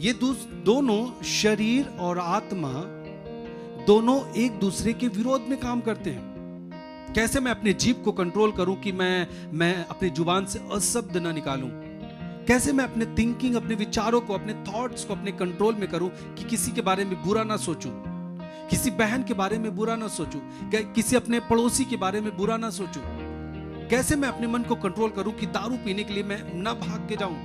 ये दोनों शरीर और आत्मा दोनों एक दूसरे के विरोध में काम करते हैं। कैसे मैं अपने जीभ को कंट्रोल करूं कि मैं अपनी जुबान से अशब्द ना निकालूं। कैसे मैं अपने थिंकिंग, अपने विचारों को, अपने थॉट्स को अपने कंट्रोल में करूं कि किसी के बारे में बुरा ना सोचूं, किसी बहन के बारे में बुरा ना सोचूं, किसी अपने पड़ोसी के बारे में बुरा ना सोचूं। कैसे मैं अपने मन को कंट्रोल करूं कि दारू पीने के लिए मैं ना भाग के जाऊं।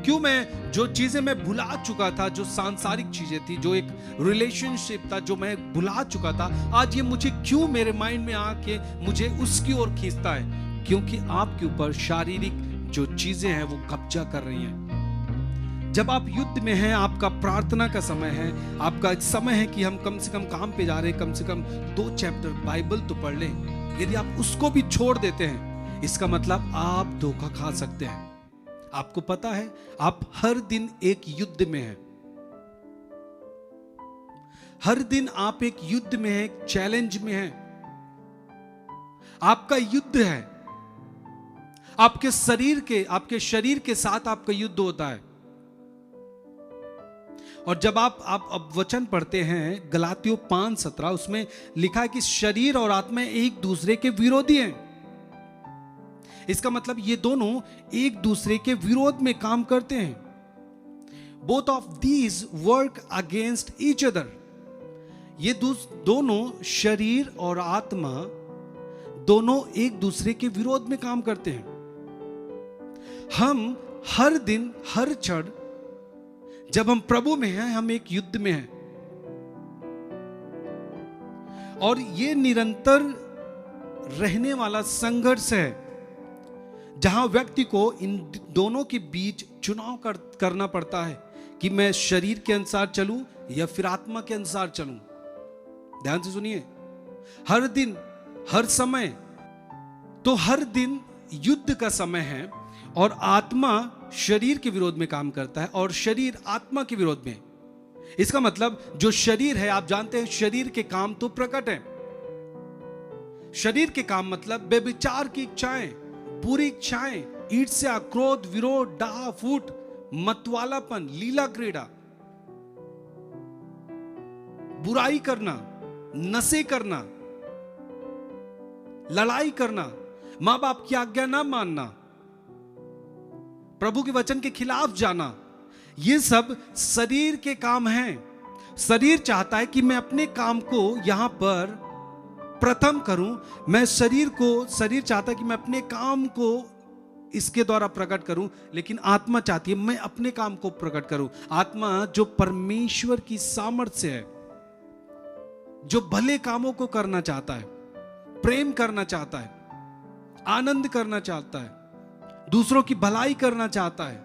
क्यों मैं जो चीजें मैं भुला चुका था, जो सांसारिक चीजें थी, जो एक रिलेशनशिप था जो मैं भुला चुका था, आज ये मुझे क्यों मेरे माइंड में आके मुझे उसकी ओर खींचता है? क्योंकि आपके ऊपर शारीरिक जो चीजें हैं वो कब्जा कर रही हैं। जब आप युद्ध में हैं, आपका प्रार्थना का समय है, आपका एक समय है कि हम कम से कम काम पे जा रहे हैं, कम से कम 2 चैप्टर बाइबल तो पढ़ लें। यदि आप उसको भी छोड़ देते हैं, इसका मतलब आप धोखा खा सकते हैं। आपको पता है, आप हर दिन एक युद्ध में हैं। हर दिन आप एक युद्ध में हैं, एक चैलेंज में हैं। आपका युद्ध है, आपके शरीर के साथ आपका युद्ध होता है। और जब आप अब वचन पढ़ते हैं गलातियों 5:17, उसमें लिखा है कि शरीर और आत्मा एक दूसरे के विरोधी हैं। इसका मतलब ये दोनों एक दूसरे के विरोध में काम करते हैं। Both of these work against each other. ये दोनों शरीर और आत्मा दोनों एक दूसरे के विरोध में काम करते हैं। हम हर दिन, हर क्षण जब हम प्रभु में हैं, हम एक युद्ध में हैं। और ये निरंतर रहने वाला संघर्ष है, जहां व्यक्ति को इन दोनों के बीच चुनाव करना पड़ता है कि मैं शरीर के अनुसार चलूं या फिर आत्मा के अनुसार चलूं। ध्यान से सुनिए, हर दिन, हर समय, तो हर दिन युद्ध का समय है और आत्मा शरीर के विरोध में काम करता है और शरीर आत्मा के विरोध में। इसका मतलब जो शरीर है, आप जानते हैं शरीर के काम तो प्रकट है। शरीर के काम मतलब बेविचार की इच्छाएं, बुरी इच्छाएं, ईर्ष्या, क्रोध, विरोध, डाह, फूट, मतवालापन, लीला क्रीड़ा, बुराई करना, नशे करना, लड़ाई करना, मां बाप की आज्ञा ना मानना, प्रभु के वचन के खिलाफ जाना, ये सब शरीर के काम हैं। शरीर चाहता है कि मैं अपने काम को यहां पर प्रथम करूं। शरीर चाहता है कि मैं अपने काम को इसके द्वारा प्रकट करूं, लेकिन आत्मा चाहती है मैं अपने काम को प्रकट करूं। आत्मा जो परमेश्वर की सामर्थ्य है, जो भले कामों को करना चाहता है, प्रेम करना चाहता है, आनंद करना चाहता है, दूसरों की भलाई करना चाहता है,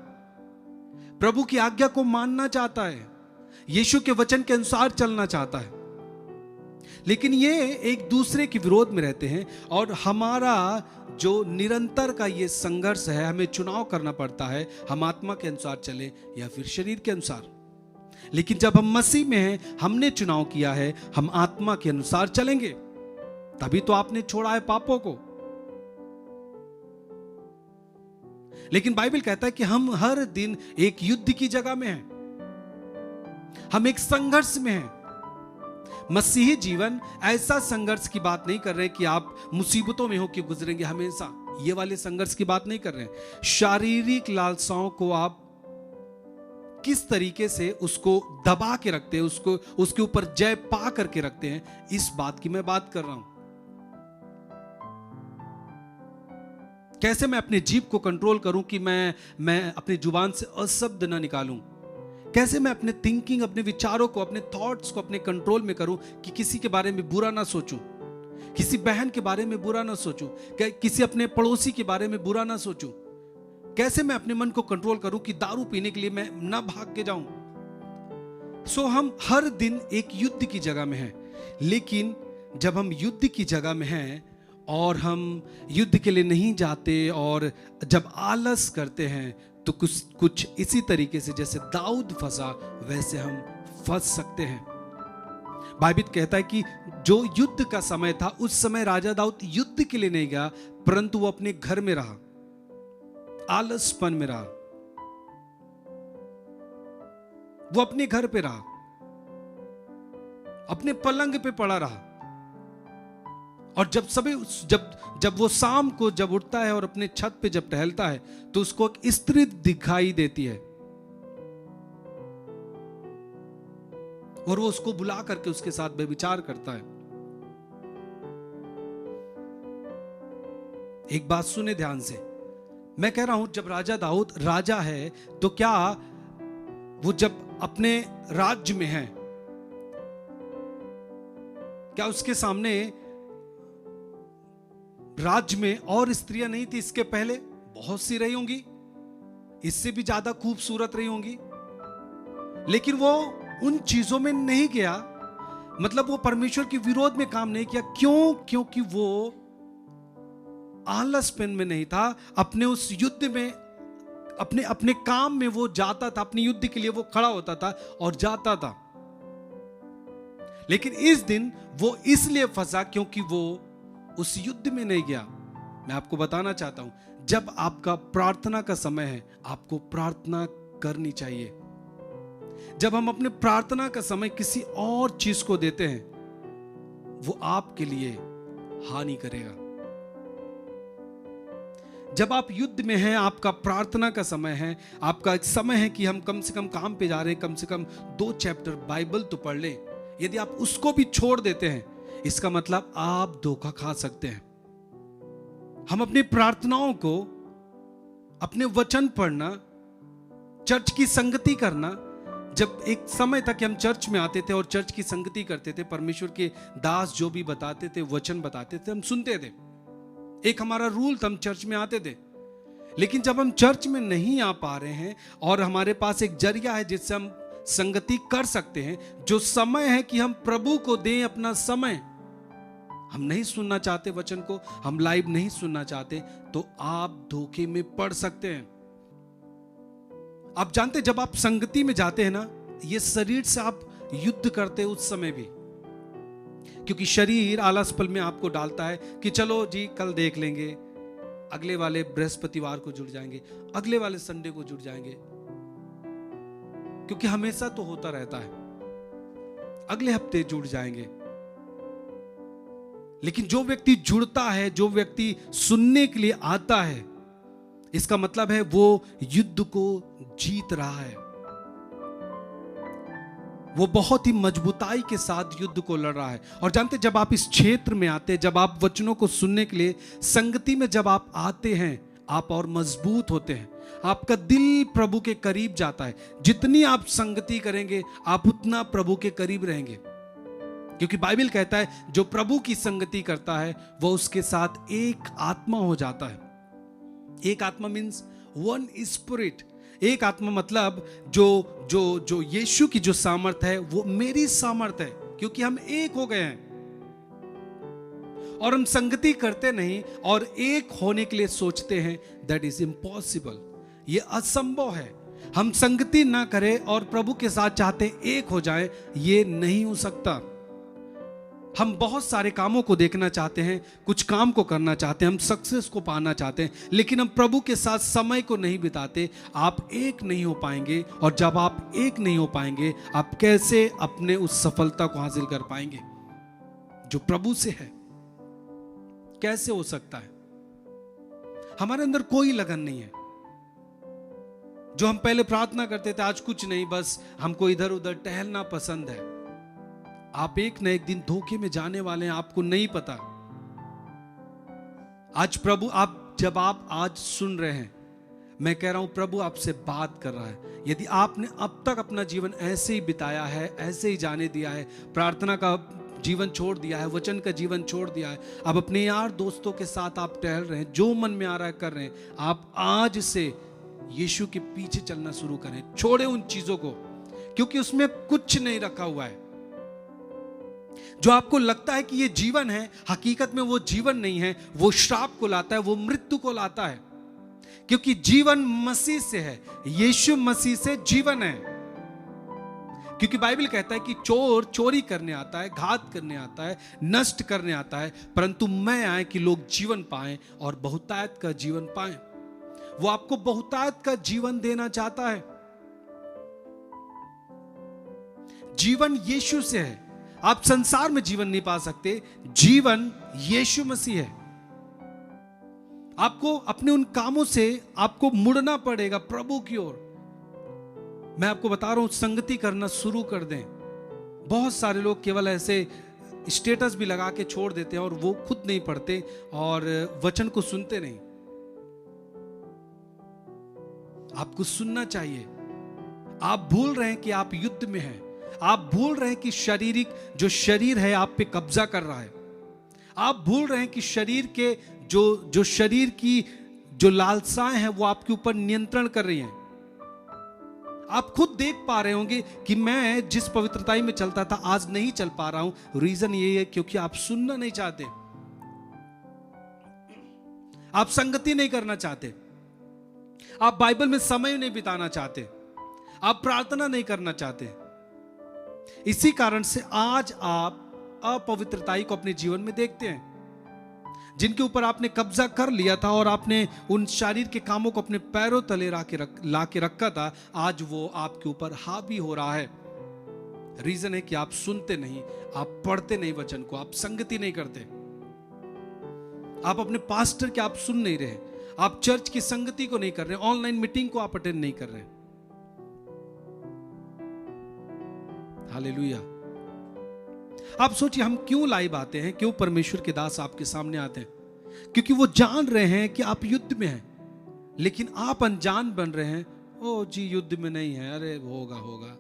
प्रभु की आज्ञा को मानना चाहता है, यीशु के वचन के अनुसार चलना चाहता है। लेकिन ये एक दूसरे के विरोध में रहते हैं और हमारा जो निरंतर का ये संघर्ष है, हमें चुनाव करना पड़ता है, हम आत्मा के अनुसार चले या फिर शरीर के अनुसार। लेकिन जब हम मसीह में हैं, हमने चुनाव किया है, हम आत्मा के अनुसार चलेंगे। तभी तो आपने छोड़ा है पापों को। लेकिन बाइबल कहता है कि हम हर दिन एक युद्ध की जगह में हैं, हम एक संघर्ष में हैं। मसीही जीवन ऐसा संघर्ष की बात नहीं कर रहे कि आप मुसीबतों में होकर गुजरेंगे हमेशा, ये वाले संघर्ष की बात नहीं कर रहे हैं। शारीरिक लालसाओं को आप किस तरीके से उसको दबा के रखते हैं, उसके ऊपर जय पा करके रखते हैं, इस बात की मैं बात कर रहा हूं। कैसे मैं अपने जीभ को कंट्रोल करूं कि मैं अपनी जुबान से अशब्द ना निकालूं। कैसे मैं अपने थिंकिंग, अपने विचारों को, अपने थॉट्स को अपने कंट्रोल में करूं कि किसी के बारे में बुरा ना सोचूं, किसी बहन के बारे में बुरा ना सोचूं, किसी अपने पड़ोसी के बारे में बुरा ना सोचूं। कैसे मैं अपने मन को कंट्रोल करूं कि दारू पीने के लिए मैं ना भाग के जाऊं। हम हर दिन एक युद्ध की जगह में हैं। लेकिन जब हम युद्ध की जगह में हैं और हम युद्ध के लिए नहीं जाते और जब आलस करते हैं, तो कुछ इसी तरीके से जैसे दाऊद फंसा, वैसे हम फंस सकते हैं। बाइबल कहता है कि जो युद्ध का समय था, उस समय राजा दाऊद युद्ध के लिए नहीं गया, परंतु वो अपने घर में रहा, आलसपन में रहा। वो अपने घर पे रहा, अपने पलंग पे पड़ा रहा, और जब वो शाम को जब उठता है और अपने छत पे जब टहलता है तो उसको एक स्त्री दिखाई देती है, और वो उसको बुला करके उसके साथ व्यभिचार करता है। एक बात सुने ध्यान से, मैं कह रहा हूं जब राजा दाऊद राजा है तो क्या वो जब अपने राज्य में है, क्या उसके सामने राज्य में और स्त्रियां नहीं थी? इसके पहले बहुत सी रही होंगी, इससे भी ज्यादा खूबसूरत रही होंगी, लेकिन वो उन चीजों में नहीं गया, मतलब वो परमेश्वर के विरोध में काम नहीं किया। क्यों? क्योंकि वो आलसपन में नहीं था, अपने उस युद्ध में, अपने अपने काम में वो जाता था, अपने युद्ध के लिए वो खड़ा होता था और जाता था। लेकिन इस दिन वो इसलिए फंसा क्योंकि वो उस युद्ध में नहीं गया। मैं आपको बताना चाहता हूं, जब आपका प्रार्थना का समय है, आपको प्रार्थना करनी चाहिए। जब हम अपने प्रार्थना का समय किसी और चीज को देते हैं, वो आपके लिए हानि करेगा। जब आप युद्ध में हैं, आपका प्रार्थना का समय है, आपका एक समय है कि हम कम से कम काम पे जा रहे हैं, कम से कम 2 चैप्टर बाइबल तो पढ़ लें। यदि आप उसको भी छोड़ देते हैं, इसका मतलब आप धोखा खा सकते हैं। हम अपनी प्रार्थनाओं को, अपने वचन पढ़ना, चर्च की संगति करना, जब एक समय तक हम चर्च में आते थे और चर्च की संगति करते थे, परमेश्वर के दास जो भी बताते थे, वचन बताते थे, हम सुनते थे। एक हमारा रूल था, हम चर्च में आते थे। लेकिन जब हम चर्च में नहीं आ पा रहे हैं और हमारे पास एक जरिया है जिससे हम संगति कर सकते हैं, जो समय है कि हम प्रभु को दें अपना समय, हम नहीं सुनना चाहते वचन को, हम लाइव नहीं सुनना चाहते, तो आप धोखे में पड़ सकते हैं। आप जानते, जब आप संगति में जाते हैं ना, ये शरीर से आप युद्ध करते हैं उस समय भी, क्योंकि शरीर आलसपन में आपको डालता है कि चलो जी कल देख लेंगे, अगले वाले बृहस्पतिवार को जुड़ जाएंगे, अगले वाले संडे को जुड़ जाएंगे, क्योंकि हमेशा तो होता रहता है, अगले हफ्ते जुड़ जाएंगे। लेकिन जो व्यक्ति जुड़ता है, जो व्यक्ति सुनने के लिए आता है, इसका मतलब है वो युद्ध को जीत रहा है, वो बहुत ही मजबूताई के साथ युद्ध को लड़ रहा है। और जानते, जब आप इस क्षेत्र में आते हैं, जब आप वचनों को सुनने के लिए संगति में जब आप आते हैं, आप और मजबूत होते हैं, आपका दिल प्रभु के करीब जाता है। जितनी आप संगति करेंगे, आप उतना प्रभु के करीब रहेंगे, क्योंकि बाइबल कहता है जो प्रभु की संगति करता है वह उसके साथ एक आत्मा हो जाता है। एक आत्मा मीन्स वन स्पिरिट। एक आत्मा मतलब जो जो जो यीशु की जो सामर्थ है वो मेरी सामर्थ है, क्योंकि हम एक हो गए हैं। और हम संगति करते नहीं और एक होने के लिए सोचते हैं, दैट इज इम्पॉसिबल, ये असंभव है। हम संगति ना करें और प्रभु के साथ चाहते एक हो जाएं, ये नहीं हो सकता। हम बहुत सारे कामों को देखना चाहते हैं, कुछ काम को करना चाहते हैं, हम सक्सेस को पाना चाहते हैं, लेकिन हम प्रभु के साथ समय को नहीं बिताते। आप एक नहीं हो पाएंगे, और जब आप एक नहीं हो पाएंगे, आप कैसे अपने उस सफलता को हासिल कर पाएंगे जो प्रभु से है? कैसे हो सकता है? हमारे अंदर कोई लगन नहीं है। जो हम पहले प्रार्थना करते थे, आज कुछ नहीं, बस हमको इधर उधर टहलना पसंद है। आप एक न एक दिन धोखे में जाने वाले हैं, आपको नहीं पता। आज प्रभु, जब आप आज सुन रहे हैं, मैं कह रहा हूं प्रभु आपसे बात कर रहा है। यदि आपने अब तक अपना जीवन ऐसे ही बिताया है, ऐसे ही जाने दिया है, प्रार्थना का जीवन छोड़ दिया है, वचन का जीवन छोड़ दिया है, अब अपने यार दोस्तों के साथ आप टहल रहे हैं, जो मन में आ रहा है कर रहे हैं, आप आज से यीशु के पीछे चलना शुरू करें। छोड़े उन चीजों को, क्योंकि उसमें कुछ नहीं रखा हुआ है। जो आपको लगता है कि ये जीवन है, हकीकत में वो जीवन नहीं है, वो श्राप को लाता है, वो मृत्यु को लाता है। क्योंकि जीवन मसीह से है, यीशु मसीह से जीवन है। क्योंकि बाइबल कहता है कि चोर चोरी करने आता है, घात करने आता है, नष्ट करने आता है, परंतु मैं आया कि लोग जीवन पाएं और बहुतायत का जीवन पाएं। वो आपको बहुतायत का जीवन देना चाहता है। जीवन यीशु से है। आप संसार में जीवन नहीं पा सकते, जीवन यीशु मसीह है। आपको अपने उन कामों से आपको मुड़ना पड़ेगा प्रभु की ओर। मैं आपको बता रहा हूं, संगति करना शुरू कर दें। बहुत सारे लोग केवल ऐसे स्टेटस भी लगा के छोड़ देते हैं और वो खुद नहीं पढ़ते और वचन को सुनते नहीं। आपको सुनना चाहिए। आप भूल रहे हैं कि आप युद्ध में हैं। आप भूल रहे हैं कि शारीरिक जो शरीर है आप पे कब्जा कर रहा है। आप भूल रहे हैं कि शरीर के जो शरीर की जो लालसाएं हैं वो आपके ऊपर नियंत्रण कर रही हैं। आप खुद देख पा रहे होंगे कि मैं जिस पवित्रताई में चलता था आज नहीं चल पा रहा हूं। रीजन ये है क्योंकि आप सुनना नहीं चाहते, आप संगति नहीं करना चाहते, आप बाइबल में समय नहीं बिताना चाहते, आप प्रार्थना नहीं करना चाहते। इसी कारण से आज आप अपवित्रताई को अपने जीवन में देखते हैं। जिनके ऊपर आपने कब्जा कर लिया था और आपने उन शरीर के कामों को अपने पैरों तले ला के रखा था, आज वो आपके ऊपर हावी हो रहा है। रीजन है कि आप सुनते नहीं, आप पढ़ते नहीं वचन को, आप संगति नहीं करते, आप अपने पास्टर के आप सुन नहीं रहे, आप चर्च की संगति को नहीं कर रहे, ऑनलाइन मीटिंग को आप अटेंड नहीं कर रहे। हालेलुया। आप सोचिए हम क्यों लाइव आते हैं, क्यों परमेश्वर के दास आपके सामने आते हैं? क्योंकि वो जान रहे हैं कि आप युद्ध में हैं, लेकिन आप अनजान बन रहे हैं। ओ जी युद्ध में नहीं है, अरे होगा होगा।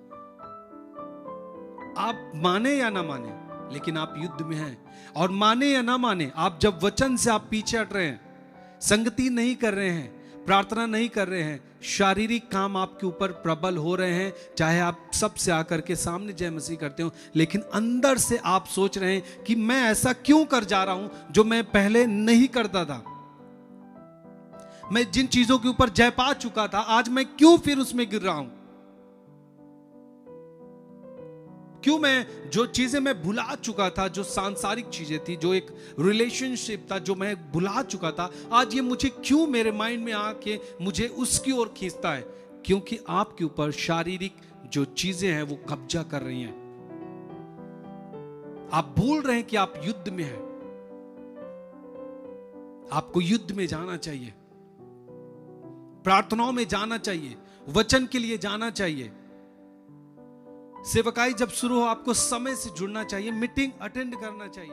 आप माने या ना माने, लेकिन आप युद्ध में हैं। और माने या ना माने, आप जब वचन से आप पीछे हट रहे हैं, संगति नहीं कर रहे हैं, प्रार्थना नहीं कर रहे हैं, शारीरिक काम आपके ऊपर प्रबल हो रहे हैं, चाहे आप सबसे आकर के सामने जय मसीह करते हो, लेकिन अंदर से आप सोच रहे हैं कि मैं ऐसा क्यों कर जा रहा हूं जो मैं पहले नहीं करता था। मैं जिन चीजों के ऊपर जय पा चुका था, आज मैं क्यों फिर उसमें गिर रहा हूं? क्यों मैं जो चीजें मैं भुला चुका था, जो सांसारिक चीजें थी, जो एक रिलेशनशिप था जो मैं भुला चुका था, आज ये मुझे क्यों मेरे माइंड में आके मुझे उसकी ओर खींचता है? क्योंकि आपके ऊपर शारीरिक जो चीजें हैं वो कब्जा कर रही हैं। आप भूल रहे हैं कि आप युद्ध में हैं। आपको युद्ध में जाना चाहिए, प्रार्थनाओं में जाना चाहिए, वचन के लिए जाना चाहिए। सेवकाई जब शुरू हो आपको समय से जुड़ना चाहिए, मीटिंग अटेंड करना चाहिए।